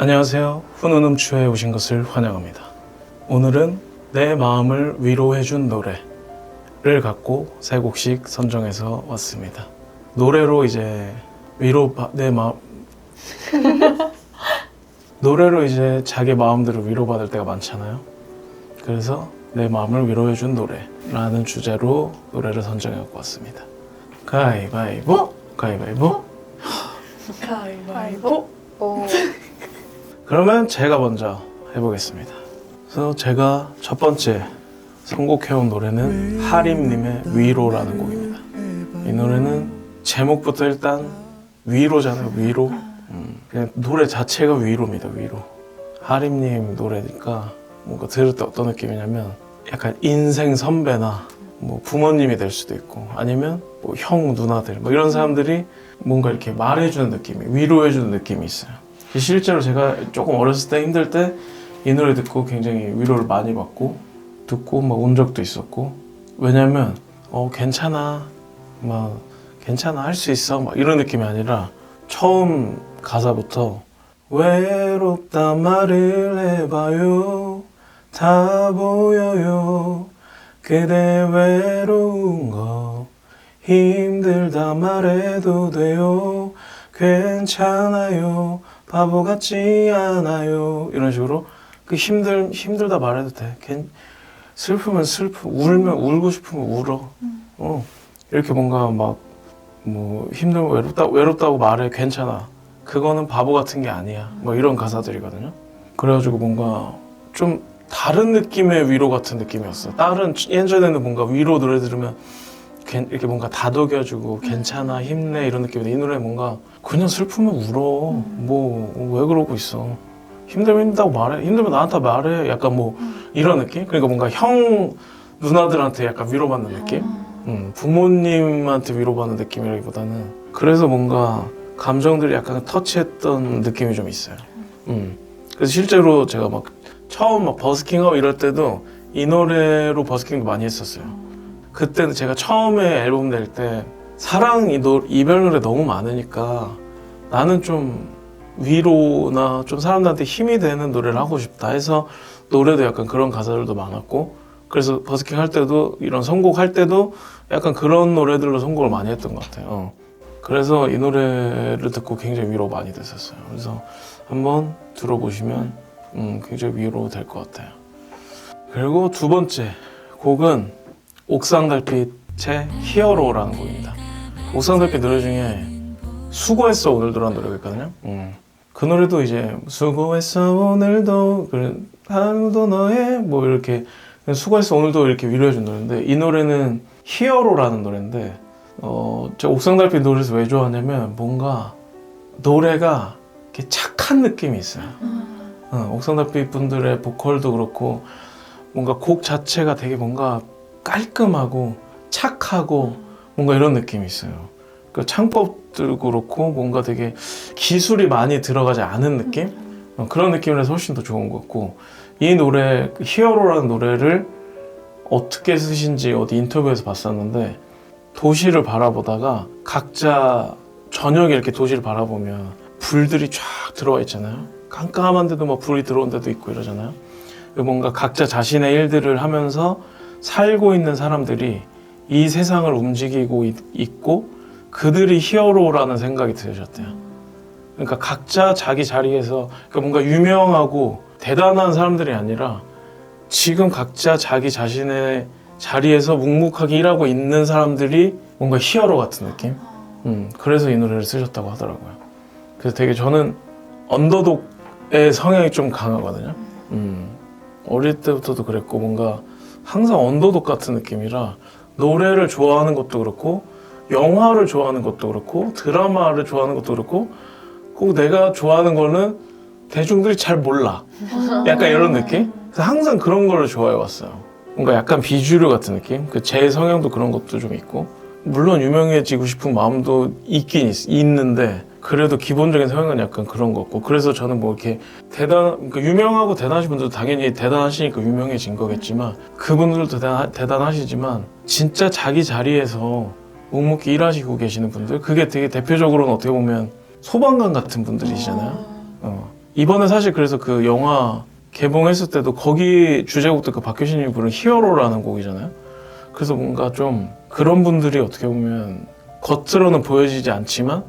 안녕하세요. 훈훈음추에 오신 것을 환영합니다. 오늘은 내 마음을 위로해준 노래를 갖고 세 곡씩 선정해서 왔습니다. 노래로 이제 노래로 이제 자기 마음대로 위로받을 때가 많잖아요. 그래서 내 마음을 위로해준 노래라는 주제로 노래를 선정해 갖고 왔습니다. 가위바위보, 가위바위보. 가위바위보. 오. 그러면 제가 먼저 해보겠습니다. 그래서 제가 첫 번째 선곡해온 노래는 하림님의 위로라는 곡입니다. 이 노래는 제목부터 일단 위로잖아요. 위로. 그냥 노래 자체가 위로입니다. 위로. 하림님 노래니까 뭔가 들을 때 어떤 느낌이냐면 약간 인생 선배나 뭐 부모님이 될 수도 있고 아니면 뭐 형 누나들 뭐 이런 사람들이 뭔가 이렇게 말해주는 느낌이, 위로해주는 느낌이 있어요. 실제로 제가 조금 어렸을 때 힘들 때 이 노래 듣고 굉장히 위로를 많이 받고 듣고 막 운 적도 있었고, 왜냐면 괜찮아, 막 괜찮아, 할 수 있어 막 이런 느낌이 아니라 처음 가사부터 외롭다 말을 해봐요, 다 보여요, 그대 외로운 거 힘들다 말해도 돼요, 괜찮아요, 바보 같지 않아요, 이런 식으로 그 힘들다 말해도 돼, 슬프면 슬프, 울면 울고 싶으면 울어, 이렇게 뭔가 막 뭐 힘들고 외롭다고 말해, 괜찮아, 그거는 바보 같은 게 아니야, 뭐 이런 가사들이거든요. 그래가지고 뭔가 좀 다른 느낌의 위로 같은 느낌이었어. 다른 예전에는 뭔가 위로 노래 들으면 이렇게 뭔가 다독여주고 괜찮아, 힘내 이런 느낌인데 이 노래 뭔가 그냥 슬프면 울어, 뭐 왜 그러고 있어, 힘들면 힘들다고 말해, 힘들면 나한테 말해, 약간 뭐 이런 느낌? 그러니까 뭔가 형 누나들한테 약간 위로받는 느낌? 부모님한테 위로받는 느낌이라기보다는, 그래서 뭔가 감정들이 약간 터치했던 느낌이 좀 있어요. 그래서 실제로 제가 막 처음 막 버스킹하고 이럴 때도 이 노래로 버스킹도 많이 했었어요. 그때는 제가 처음에 앨범 낼 때 사랑 이별 노래 너무 많으니까 나는 좀 위로나 좀 사람들한테 힘이 되는 노래를 하고 싶다 해서 노래도 약간 그런 가사들도 많았고, 그래서 버스킹 할 때도 이런 선곡할 때도 약간 그런 노래들로 선곡을 많이 했던 것 같아요. 그래서 이 노래를 듣고 굉장히 위로 많이 됐었어요. 그래서 한번 들어보시면 굉장히 위로 될 것 같아요. 그리고 두 번째 곡은 옥상달빛의 히어로라는 곡입니다. 옥상달빛 노래 중에 수고했어 오늘도라는 노래가 있거든요. 그 노래도 이제 수고했어 오늘도, 하루도 너의 뭐 이렇게 수고했어 오늘도 이렇게 위로해준 노래인데, 이 노래는 히어로라는 노래인데 제가 옥상달빛 노래에서 왜 좋아하냐면 뭔가 노래가 이렇게 착한 느낌이 있어요. 옥상달빛 분들의 보컬도 그렇고 뭔가 곡 자체가 되게 뭔가 깔끔하고 착하고 뭔가 이런 느낌이 있어요. 그 창법도 그렇고 뭔가 되게 기술이 많이 들어가지 않은 느낌? 그런 느낌이라서 훨씬 더 좋은 것 같고, 이 노래 히어로라는 노래를 어떻게 쓰신지 어디 인터뷰에서 봤었는데, 도시를 바라보다가 각자 저녁에 이렇게 도시를 바라보면 불들이 쫙 들어와 있잖아요. 깜깜한데도 막 불이 들어온 데도 있고 이러잖아요. 뭔가 각자 자신의 일들을 하면서 살고 있는 사람들이 이 세상을 움직이고 있고 그들이 히어로라는 생각이 드셨대요. 그러니까 각자 자기 자리에서, 그러니까 뭔가 유명하고 대단한 사람들이 아니라 지금 각자 자기 자신의 자리에서 묵묵하게 일하고 있는 사람들이 뭔가 히어로 같은 느낌? 그래서 이 노래를 쓰셨다고 하더라고요. 그래서 되게 저는 언더독의 성향이 좀 강하거든요. 어릴 때부터도 그랬고 뭔가 항상 언더독 같은 느낌이라 노래를 좋아하는 것도 그렇고 영화를 좋아하는 것도 그렇고 드라마를 좋아하는 것도 그렇고 꼭 내가 좋아하는 거는 대중들이 잘 몰라, 약간 이런 느낌? 그래서 항상 그런 거를 좋아해 왔어요. 뭔가 약간 비주류 같은 느낌? 제 성향도 그런 것도 좀 있고, 물론 유명해지고 싶은 마음도 있긴 있는데 그래도 기본적인 성향은 약간 그런 거 같고, 그래서 저는 뭐 이렇게 그러니까 유명하고 대단하신 분들도 당연히 대단하시니까 유명해진 거겠지만 그분들도 대단하시지만 진짜 자기 자리에서 묵묵히 일하시고 계시는 분들, 그게 되게 대표적으로는 어떻게 보면 소방관 같은 분들이시잖아요. 이번에 사실 그래서 그 영화 개봉했을 때도 거기 주제곡도 그 박효신님이 부른 히어로라는 곡이잖아요. 그래서 뭔가 좀 그런 분들이 어떻게 보면 겉으로는 보여지지 않지만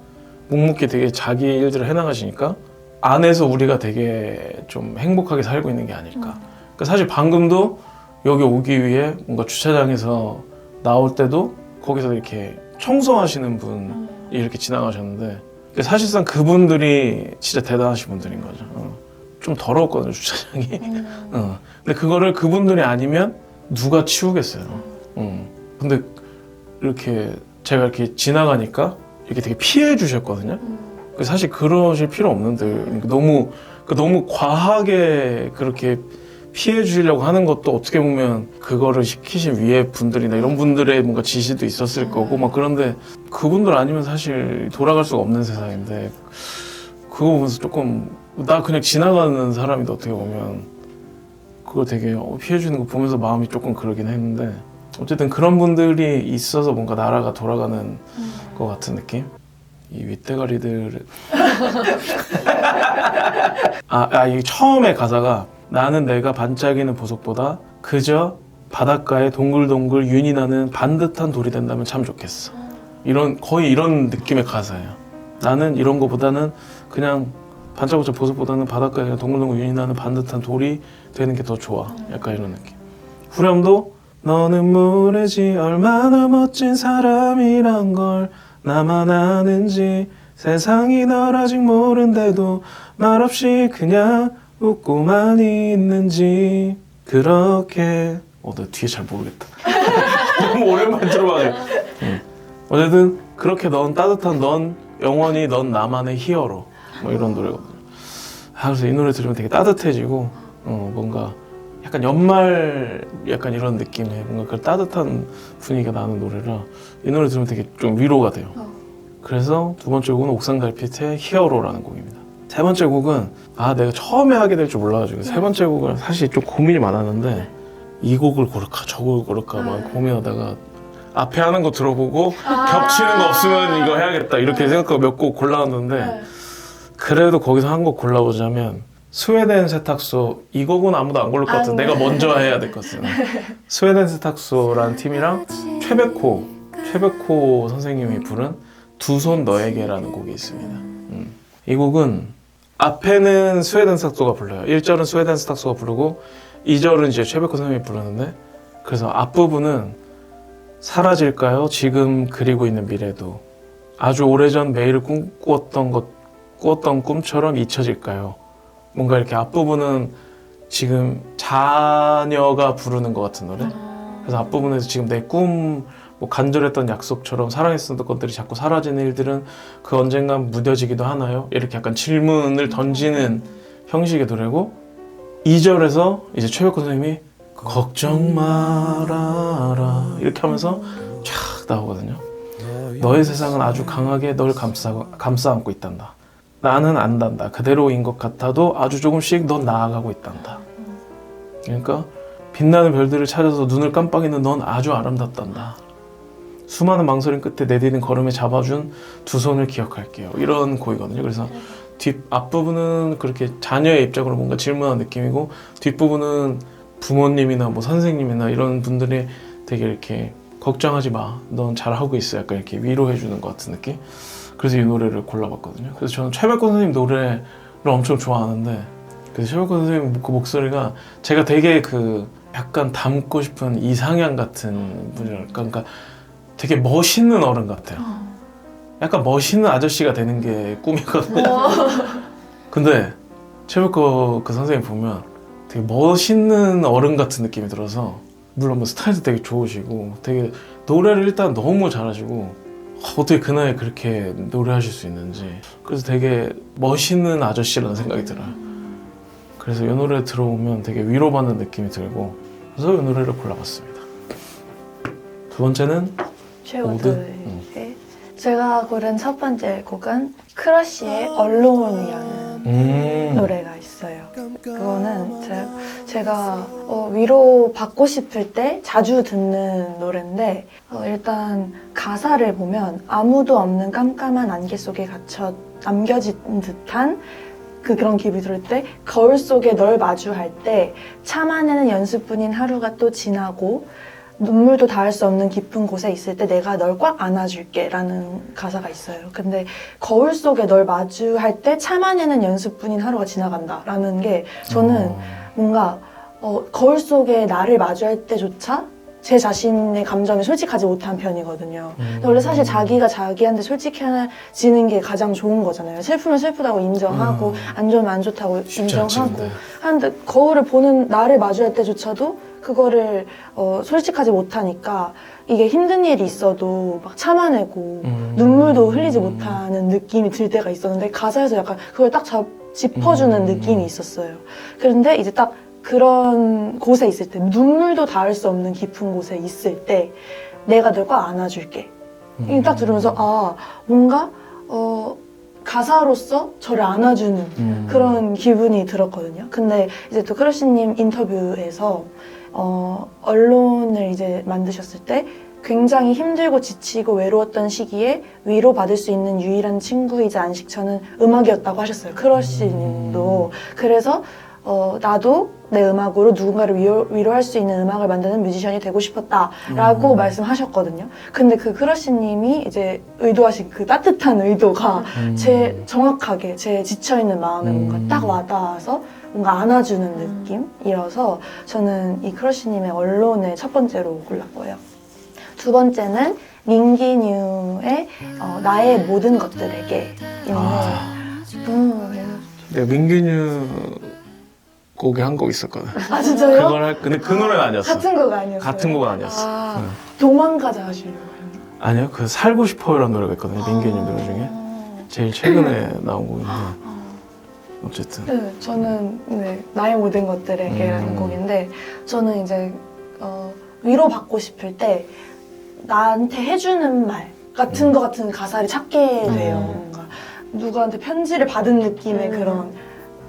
묵묵히 되게 자기 일들을 해나가시니까 안에서 우리가 되게 좀 행복하게 살고 있는 게 아닐까. 그러니까 사실 방금도 여기 오기 위해 뭔가 주차장에서 나올 때도 거기서 이렇게 청소하시는 분이 이렇게 지나가셨는데 그러니까 사실상 그분들이 진짜 대단하신 분들인 거죠. 좀 더러웠거든요, 주차장이. 근데 그거를 그분들이 아니면 누가 치우겠어요. 근데 이렇게 제가 이렇게 지나가니까 이렇게 되게 피해 주셨거든요. 사실 그러실 필요 없는데 너무 과하게 그렇게 피해 주시려고 하는 것도 어떻게 보면 그거를 시키신 위에 분들이나 이런 분들의 뭔가 지시도 있었을 거고 막 그런데 그분들 아니면 사실 돌아갈 수가 없는 세상인데 그거 보면서 조금 나 그냥 지나가는 사람인데 어떻게 보면 그걸 되게 피해 주는 거 보면서 마음이 조금 그러긴 했는데 어쨌든 그런 분들이 있어서 뭔가 나라가 돌아가는 것 같은 느낌? 이 윗대가리들 이 처음에 가사가 나는 내가 반짝이는 보석보다 그저 바닷가에 동글동글 윤이 나는 반듯한 돌이 된다면 참 좋겠어. 거의 이런 느낌의 가사예요. 나는 이런 거보다는 그냥 반짝반짝 보석보다는 바닷가에 그냥 동글동글 윤이 나는 반듯한 돌이 되는 게 더 좋아. 약간 이런 느낌. 후렴도 너는 모르지 얼마나 멋진 사람이란 걸 나만 아는지 세상이 널 아직 모른데도 말없이 그냥 웃고만 있는지 그렇게 나 뒤에 잘 모르겠다. 너무 오랜만에 들어봐요. 어쨌든 그렇게 넌 따뜻한 넌 영원히 넌 나만의 히어로 뭐 이런 노래거든요. 그래서 이 노래 들으면 되게 따뜻해지고 뭔가 약간 연말 약간 이런 느낌의 뭔가 그 따뜻한 분위기가 나는 노래라 이 노래 들으면 되게 좀 위로가 돼요. 그래서 두 번째 곡은 옥상달빛의 히어로라는 곡입니다. 세 번째 곡은 내가 처음에 하게 될 줄 몰라가지고 세 번째 곡은 사실 좀 고민이 많았는데 이 곡을 고를까 저 곡을 고를까 막 고민하다가 앞에 하는 거 들어보고 겹치는 거 없으면 이거 해야겠다 이렇게 생각하고 몇 곡 골라왔는데 그래도 거기서 한 곡 골라보자면 스웨덴 세탁소 이 곡은 아무도 안 고를 것 같아. 내가 먼저 해야 될 것 같아. 스웨덴 세탁소라는 팀이랑 최백호 선생님이 부른 두 손 너에게라는 곡이 있습니다. 이 곡은 앞에는 스웨덴 세탁소가 불러요. 1절은 스웨덴 세탁소가 부르고 2절은 이제 최백호 선생님이 부르는데 그래서 앞부분은 사라질까요? 지금 그리고 있는 미래도 아주 오래전 매일 꾸었던 꿈처럼 잊혀질까요? 뭔가 이렇게 앞부분은 지금 자녀가 부르는 것 같은 노래. 그래서 앞부분에서 지금 내 꿈, 뭐 간절했던 약속처럼 사랑했었던 것들이 자꾸 사라지는 일들은 그 언젠간 무뎌지기도 하나요? 이렇게 약간 질문을 던지는 형식의 노래고 2절에서 이제 최백호 선생님이 걱정 말아라 이렇게 하면서 촥 나오거든요. 너의 세상은 아주 강하게 널 감싸 안고 있단다. 나는 안단다. 그대로인 것 같아도 아주 조금씩 넌 나아가고 있단다. 그러니까 빛나는 별들을 찾아서 눈을 깜빡이는 넌 아주 아름답단다. 수많은 망설임 끝에 내디딘 걸음에 잡아준 두 손을 기억할게요. 이런 곡이거든요. 그래서 앞부분은 그렇게 자녀의 입장으로 뭔가 질문한 느낌이고 뒷부분은 부모님이나 뭐 선생님이나 이런 분들이 되게 이렇게 걱정하지 마. 넌 잘하고 있어. 약간 이렇게 위로해 주는 것 같은 느낌. 그래서 이 노래를 골라봤거든요. 그래서 저는 최백호 선생님 노래를 엄청 좋아하는데 그래서 최백호 선생님 그 목소리가 제가 되게 그 약간 닮고 싶은 이상향 같은 분이랄까. 그러니까 되게 멋있는 어른 같아요. 약간 멋있는 아저씨가 되는 게 꿈이거든요. 근데 최백호 그 선생님 보면 되게 멋있는 어른 같은 느낌이 들어서 물론 뭐 스타일도 되게 좋으시고 되게 노래를 일단 너무 잘하시고 어떻게 그 나이에 그렇게 노래하실 수 있는지 그래서 되게 멋있는 아저씨라는 생각이 들어요. 그래서 이 노래 들어오면 되게 위로받는 느낌이 들고 그래서 이 노래를 골라봤습니다. 두 번째는 최우드의 제가 고른 첫 번째 곡은 크러쉬의 얼론이라는 노래가 있어요. 그거는 제가 위로 받고 싶을 때 자주 듣는 노래인데 일단 가사를 보면 아무도 없는 깜깜한 안개 속에 갇혀 남겨진 듯한 그런 기분이 들을 때 거울 속에 널 마주할 때 참아내는 연습뿐인 하루가 또 지나고 눈물도 닿을 수 없는 깊은 곳에 있을 때 내가 널 꽉 안아줄게 라는 가사가 있어요. 근데 거울 속에 널 마주할 때 참아내는 연습뿐인 하루가 지나간다 라는 게 저는 뭔가 거울 속에 나를 마주할 때조차 제 자신의 감정에 솔직하지 못한 편이거든요. 근데 원래 사실 자기가 자기한테 솔직해지는 게 가장 좋은 거잖아요. 슬프면 슬프다고 인정하고 안 좋으면 안 좋다고 인정하고 하는데 거울을 보는 나를 마주할 때조차도 그거를 솔직하지 못하니까 이게 힘든 일이 있어도 막 참아내고 눈물도 흘리지 못하는 느낌이 들 때가 있었는데 가사에서 약간 그걸 딱 짚어주는 느낌이 있었어요. 그런데 이제 딱 그런 곳에 있을 때 눈물도 닿을 수 없는 깊은 곳에 있을 때 내가 널 꽉 안아줄게. 이게 딱 들으면서 뭔가 가사로서 저를 안아주는 그런 기분이 들었거든요. 근데 이제 또 크러쉬님 인터뷰에서 언론을 이제 만드셨을 때 굉장히 힘들고 지치고 외로웠던 시기에 위로받을 수 있는 유일한 친구이자 안식처는 음악이었다고 하셨어요. 크러쉬님도. 그래서 나도 내 음악으로 누군가를 위로할 수 있는 음악을 만드는 뮤지션이 되고 싶었다라고 말씀하셨거든요. 근데 그 크러쉬님이 이제 의도하신 그 따뜻한 의도가 정확하게 제 지쳐있는 마음에 뭔가 딱 와닿아서 뭔가 안아주는 느낌이어서 저는 이 크러쉬님의 언론을 첫 번째로 골랐고요. 두 번째는 민기뉴의 나의 모든 것들에게 있는 내가 민기뉴 곡에 한 곡 있었거든. 아 진짜요? 근데 그 노래는 아니었어. 같은 곡 아니었어요? 같은 곡은 아니었어. 도망가자 하시려고요? 아니요, 그 살고 싶어요라는 노래가 있거든요. 민기뉴 노래 중에 제일 최근에 나온 곡인데 어쨌든. 네, 저는 나의 모든 것들에게라는 곡인데 저는 이제 위로받고 싶을 때 나한테 해주는 말 같은 거 같은 가사를 찾게 돼요. 뭔가 누구한테 편지를 받은 느낌의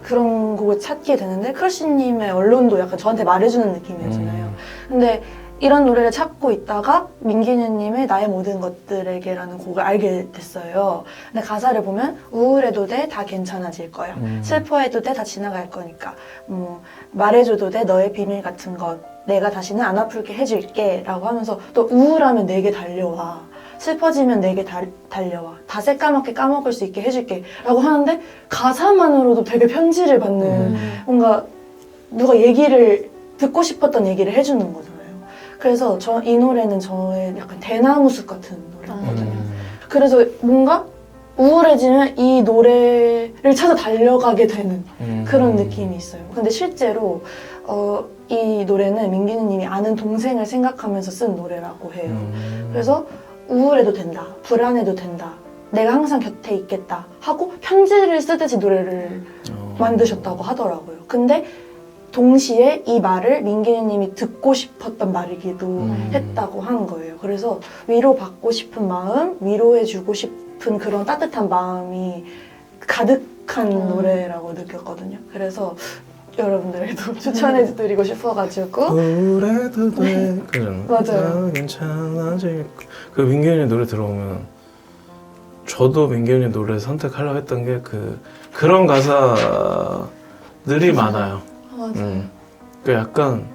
그런 곡을 찾게 되는데 크러쉬님의 언론도 약간 저한테 말해주는 느낌이었잖아요. 근데 이런 노래를 찾고 있다가 민기뉴님의 나의 모든 것들에게라는 곡을 알게 됐어요. 근데 가사를 보면 우울해도 돼, 다 괜찮아질 거야. 슬퍼해도 돼, 다 지나갈 거니까. 말해줘도 돼, 너의 비밀 같은 것. 내가 다시는 안 아플게 해줄게 라고 하면서 또 우울하면 내게 달려와. 슬퍼지면 내게 달려와. 다 새까맣게 까먹을 수 있게 해줄게 라고 하는데 가사만으로도 되게 편지를 받는 뭔가 누가 얘기를 듣고 싶었던 얘기를 해주는 거잖아요. 그래서 이 노래는 저의 약간 대나무숲 같은 노래거든요. 그래서 뭔가 우울해지면 이 노래를 찾아 달려가게 되는 그런 느낌이 있어요. 근데 실제로 이 노래는 민기뉴님이 아는 동생을 생각하면서 쓴 노래라고 해요. 그래서 우울해도 된다, 불안해도 된다, 내가 항상 곁에 있겠다 하고 편지를 쓰듯이 노래를 만드셨다고 하더라고요. 근데 동시에 이 말을 민기뉴님이 듣고 싶었던 말이기도 했다고 하는 거예요. 그래서 위로받고 싶은 마음, 위로해주고 싶은 그런 따뜻한 마음이 가득한 노래라고 느꼈거든요. 그래서 여러분들에게도 추천해드리고 싶어가지고 그래도 돼. 그잖아. 맞아요. 괜찮아질. 그 민기뉴 노래 들어오면 저도 민기뉴 노래 선택하려고 했던 게 그런 가사들이 많아요. 맞아요. 그 약간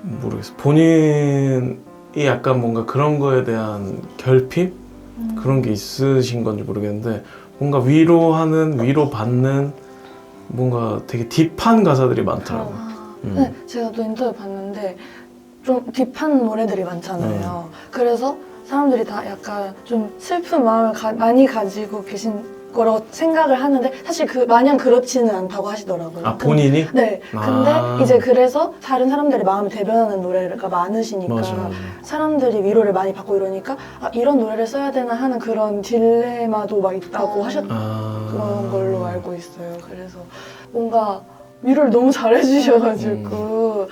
모르겠어. 본인이 약간 뭔가 그런 거에 대한 결핍 그런 게 있으신 건지 모르겠는데 뭔가 위로받는 뭔가 되게 딥한 가사들이 많더라고요. 네, 제가 또 인터뷰 봤는데 좀 딥한 노래들이 많잖아요. 그래서 사람들이 다 약간 좀 슬픈 마음을 많이 가지고 계신 거라고 생각을 하는데 사실 마냥 그렇지는 않다고 하시더라고요. 아, 본인이? 네. 근데 이제 그래서 다른 사람들의 마음을 대변하는 노래가 많으시니까 맞아. 사람들이 위로를 많이 받고 이러니까 이런 노래를 써야 되나 하는 그런 딜레마도 막 있다고 하셨던 걸로 알고 있어요. 그래서 뭔가 위로를 너무 잘해주셔가지고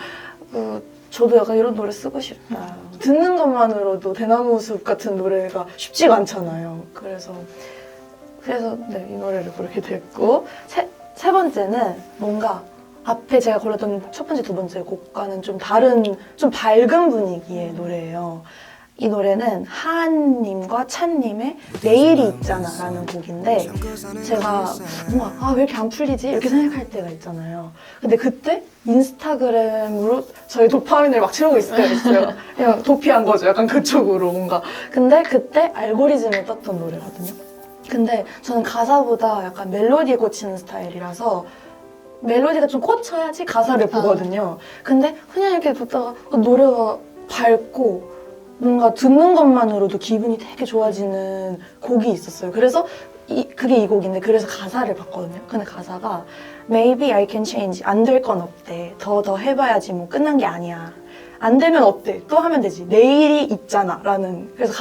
저도 약간 이런 노래 쓰고 싶다. 듣는 것만으로도 대나무숲 같은 노래가 쉽지가 않잖아요. 그래서 네, 이 노래를 부르게 됐고 세 번째는 뭔가 앞에 제가 골랐던 첫 번째, 두 번째 곡과는 좀 다른 좀 밝은 분위기의 노래예요. 이 노래는 하한님과 찬님의 내일이 있잖아 라는 곡인데 제가 뭔가 왜 이렇게 안 풀리지? 이렇게 생각할 때가 있잖아요. 근데 그때 인스타그램으로 저희 도파민을 막 채우고 있을 때가 있어요. 그냥 도피한 거죠. 약간 그쪽으로 뭔가. 근데 그때 알고리즘에 떴던 노래거든요. 근데 저는 가사보다 약간 멜로디에 꽂히는 스타일이라서 멜로디가 좀 꽂혀야지 가사를 보거든요. 근데 그냥 이렇게 듣다가 노래가 밝고 뭔가 듣는 것만으로도 기분이 되게 좋아지는 곡이 있었어요. 그래서 그게 이 곡인데 그래서 가사를 봤거든요. 근데 가사가 Maybe I can change. 안 될 건 없대. 더 해봐야지 뭐 끝난 게 아니야. 안 되면 어때? 또 하면 되지. 내일이 있잖아. 라는 그래서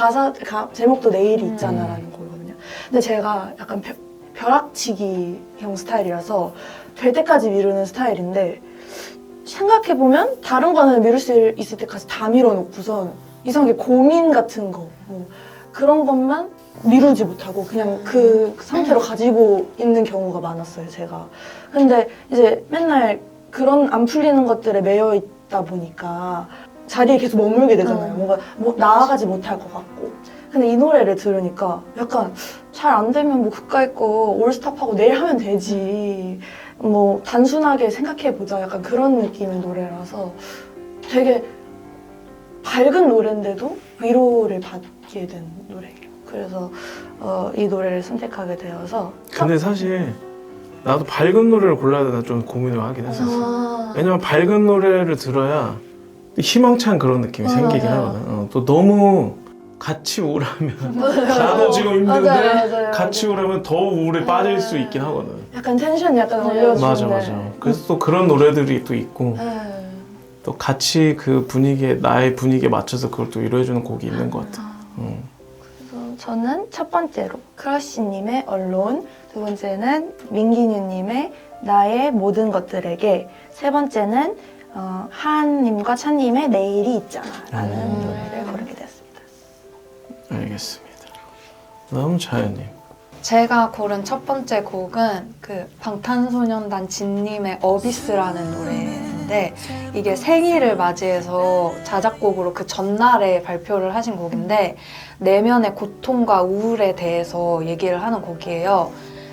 제목도 내일이 있잖아 라는 곡이거든요. 근데 제가 약간 벼락치기형 스타일이라서 될 때까지 미루는 스타일인데 생각해보면 다른 거는 미룰 수 있을 때까지 다 밀어놓고선 이상하게 고민 같은 거 뭐 그런 것만 미루지 못하고 그냥 그 상태로 가지고 있는 경우가 많았어요, 제가. 근데 이제 맨날 그런 안 풀리는 것들에 매여 있다 보니까 자리에 계속 머물게 되잖아요. 뭔가 나아가지 못할 것 같고. 근데 이 노래를 들으니까 약간 잘 안 되면 뭐 그까이 거 올스탑하고 내일 하면 되지. 뭐 단순하게 생각해보자. 약간 그런 느낌의 노래라서 되게 밝은 노래인데도 위로를 받게 된 노래예요. 그래서 이 노래를 선택하게 되어서 근데 사실 나도 밝은 노래를 골라야 되나 좀 고민을 하긴 했었어. 왜냐면 밝은 노래를 들어야 희망찬 그런 느낌이 생기긴 맞아요. 하거든. 또 너무 같이 우울하면 나도 지금 힘든데 맞아요. 같이 우울하면 더 우울에 빠질 수 있긴 하거든. 약간 텐션 약간 올려주는 맞아. 그래서 또 그런 노래들이 또 있고 또 같이 그 분위기에 나의 분위기에 맞춰서 그걸 또 위로해주는 곡이 있는 것 같아. 그래서 저는 첫 번째로 크러쉬님의 언론, 두 번째는 민기뉴님의 나의 모든 것들에게, 세 번째는 하한님과 찬님의 내일이 있잖아 라는 노래를 고르게 되었습니다. 알겠습니다. 다음 자연님. 제가 고른 첫 번째 곡은 그 방탄소년단 진님의 어비스라는 노래인데 이게 생일을 맞이해서 자작곡으로 그 전날에 발표를 하신 곡인데 내면의 고통과 우울에 대해서 얘기를 하는 곡이에요.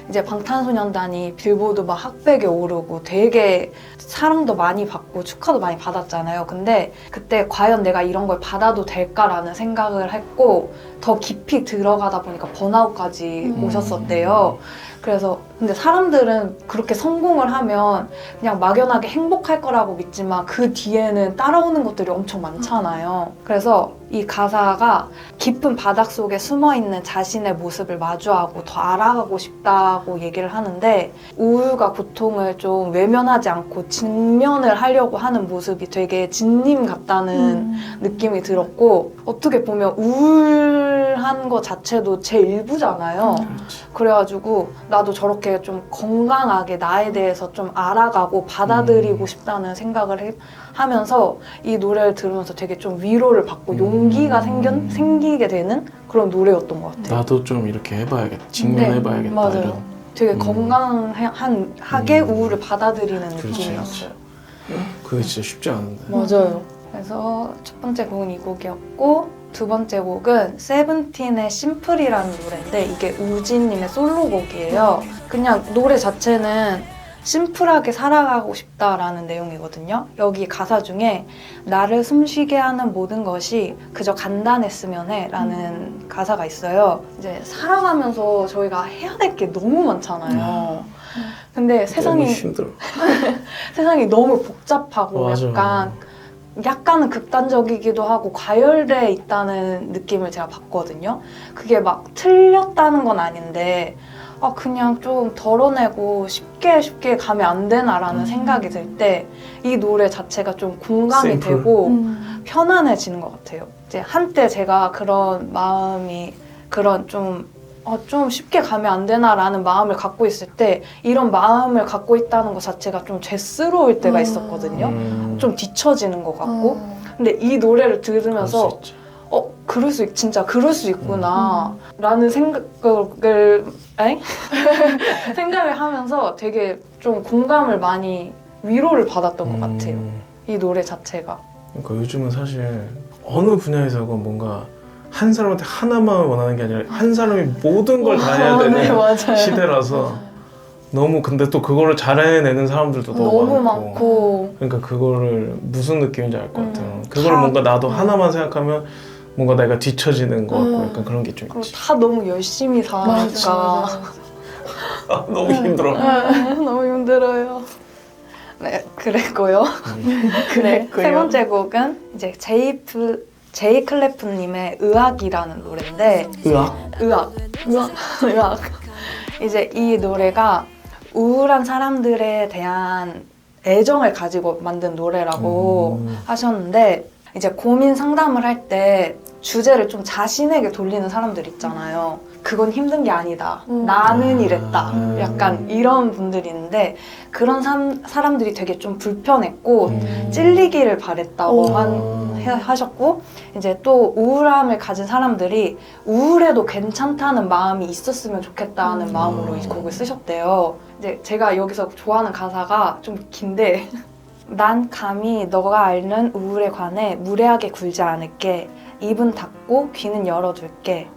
이제 방탄소년단이 빌보드 막 핫백에 오르고 되게 사랑도 많이 받고 축하도 많이 받았잖아요. 근데 그때 과연 내가 이런 걸 받아도 될까라는 생각을 했고 더 깊이 들어가다 보니까 번아웃까지 오셨었대요. 그래서 근데 사람들은 그렇게 성공을 하면 그냥 막연하게 행복할 거라고 믿지만 그 뒤에는 따라오는 것들이 엄청 많잖아요. 그래서 이 가사가 깊은 바닥 속에 숨어있는 자신의 모습을 마주하고 더 알아가고 싶다고 얘기를 하는데 우울과 고통을 좀 외면하지 않고 직면을 하려고 하는 모습이 되게 진님 같다는 느낌이 들었고 어떻게 보면 우울한 것 자체도 제 일부잖아요. 그래가지고 나도 저렇게 좀 건강하게 나에 대해서 좀 알아가고 받아들이고 싶다는 생각을 하면서 이 노래를 들으면서 되게 좀 위로를 받고 용기가 생기게 되는 그런 노래였던 것 같아요. 나도 좀 이렇게 해봐야겠다. 직면해봐야겠다. 맞아요. 이런. 되게 건강하게 우울을 받아들이는 그렇지, 느낌이었어요. 그게 진짜 쉽지 않은데. 맞아요. 그래서 첫 번째 곡은 이 곡이었고 두 번째 곡은 세븐틴의 심플이라는 노래인데 이게 우진님의 솔로곡이에요. 그냥 노래 자체는 심플하게 살아가고 싶다라는 내용이거든요. 여기 가사 중에 나를 숨쉬게 하는 모든 것이 그저 간단했으면 해 라는 가사가 있어요. 이제 살아가면서 저희가 해야 될 게 너무 많잖아요. 근데 너무 힘들어. 세상이 너무 복잡하고 맞아. 약간은 극단적이기도 하고 과열돼 있다는 느낌을 제가 받거든요. 그게 막 틀렸다는 건 아닌데 그냥 좀 덜어내고 쉽게 가면 안 되나라는 생각이 들 때 이 노래 자체가 좀 공감이 심플. 되고 편안해지는 것 같아요. 이제 한때 제가 그런 마음이 좀 쉽게 가면 안 되나라는 마음을 갖고 있을 때 이런 마음을 갖고 있다는 것 자체가 좀 죄스러울 때가 있었거든요. 좀 뒤처지는 것 같고. 근데 이 노래를 들으면서 진짜 그럴 수 있구나 라는 생각을 하면서 되게 좀 공감을 많이 위로를 받았던 것 같아요. 이 노래 자체가. 그러니까 요즘은 사실 어느 분야에서건 뭔가 한 사람한테 하나만 원하는 게 아니라 한 사람이 모든 걸 다 해야 네, 되는 맞아요. 시대라서 너무 근데 또 그거를 잘해내는 사람들도 너무 너무 많고 그러니까 그거를 무슨 느낌인지 알 것 같아요. 그걸 다- 뭔가 나도 하나만 생각하면 뭔가 내가 뒤처지는 것 같고 약간 그런 게 좀 그리고 있지. 다 너무 열심히 사니까 맞아. 아, 너무 힘들어. 너무 힘들어요. 네, 그랬고요. 그래. 세 번째 곡은 이제 제이 클래프님의 의학이라는 노래인데 의학? 의학. 이제 이 노래가 우울한 사람들에 대한 애정을 가지고 만든 노래라고 하셨는데 이제 고민 상담을 할 때 주제를 좀 자신에게 돌리는 사람들 있잖아요. 그건 힘든 게 아니다. 나는 이랬다. 약간 이런 분들이 있는데 그런 사람들이 되게 좀 불편했고 찔리기를 바랬다고만 하셨고 이제 또 우울함을 가진 사람들이 우울해도 괜찮다는 마음이 있었으면 좋겠다는 마음으로 이 곡을 쓰셨대요. 이제 제가 여기서 좋아하는 가사가 좀 긴데 난 감히 너가 앓는 우울에 관해 무례하게 굴지 않을게. 입은 닫고 귀는 열어둘게.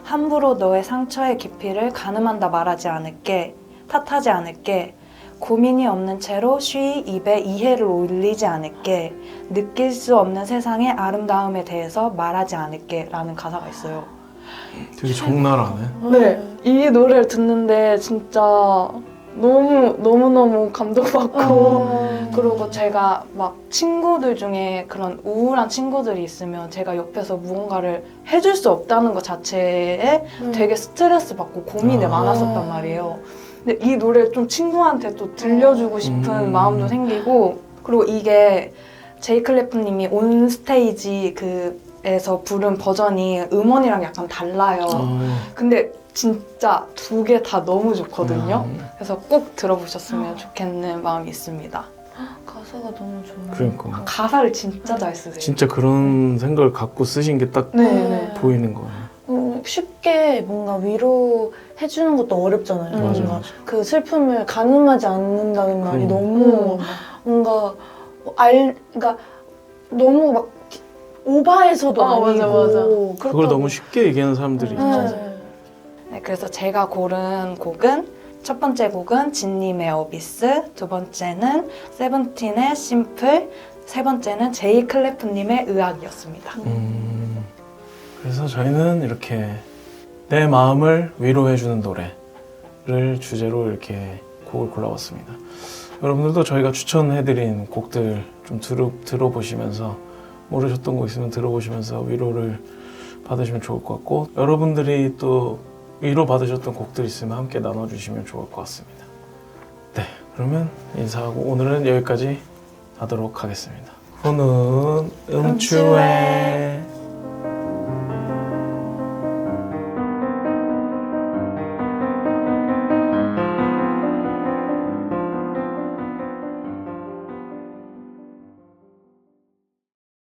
함부로 너의 상처의 깊이를 가늠한다 말하지 않을게. 탓하지 않을게. 고민이 없는 채로 쉬이 입에 이해를 올리지 않을게. 느낄 수 없는 세상의 아름다움에 대해서 말하지 않을게 라는 가사가 있어요. 되게 적나라하네. 네, 이 노래를 듣는데 진짜 너무너무 감동받고 그리고 제가 막 친구들 중에 그런 우울한 친구들이 있으면 제가 옆에서 무언가를 해줄 수 없다는 것 자체에 되게 스트레스 받고 고민이 많았었단 말이에요. 근데 이 노래를 좀 친구한테 또 들려주고 싶은 마음도 생기고 그리고 이게 제이 클래프님이 온 스테이지 에서 부른 버전이 음원이랑 약간 달라요. 근데 진짜 두 개 다 너무 좋거든요. 그래서 꼭 들어보셨으면 좋겠는 마음이 있습니다. 가사가 너무 좋아. 그러니까 가사를 진짜 잘 쓰세요. 진짜 그런 생각을 갖고 쓰신 게 딱 네. 보이는 거예요. 쉽게 뭔가 위로해주는 것도 어렵잖아요. 맞아, 뭔가 맞아. 그 슬픔을 가늠하지 않는다는 말이 그럼. 너무 뭔가 그러니까 너무 막 오바해서도 아니고 맞아. 그걸 너무 쉽게 얘기하는 사람들이 있죠. 네. 네, 그래서 제가 고른 곡은 첫 번째 곡은 진님의 어비스, 두 번째는 세븐틴의 심플, 세 번째는 제이 클래프님의 의학이었습니다. 그래서 저희는 이렇게 내 마음을 위로해주는 노래를 주제로 이렇게 곡을 골라봤습니다. 여러분들도 저희가 추천해드린 곡들 좀 들어보시면서 모르셨던 거 있으면 들어보시면서 위로를 받으시면 좋을 것 같고 여러분들이 또 위로 받으셨던 곡들 있으면 함께 나눠주시면 좋을 것 같습니다. 네, 그러면 인사하고 오늘은 여기까지 하도록 하겠습니다. 오늘 음추회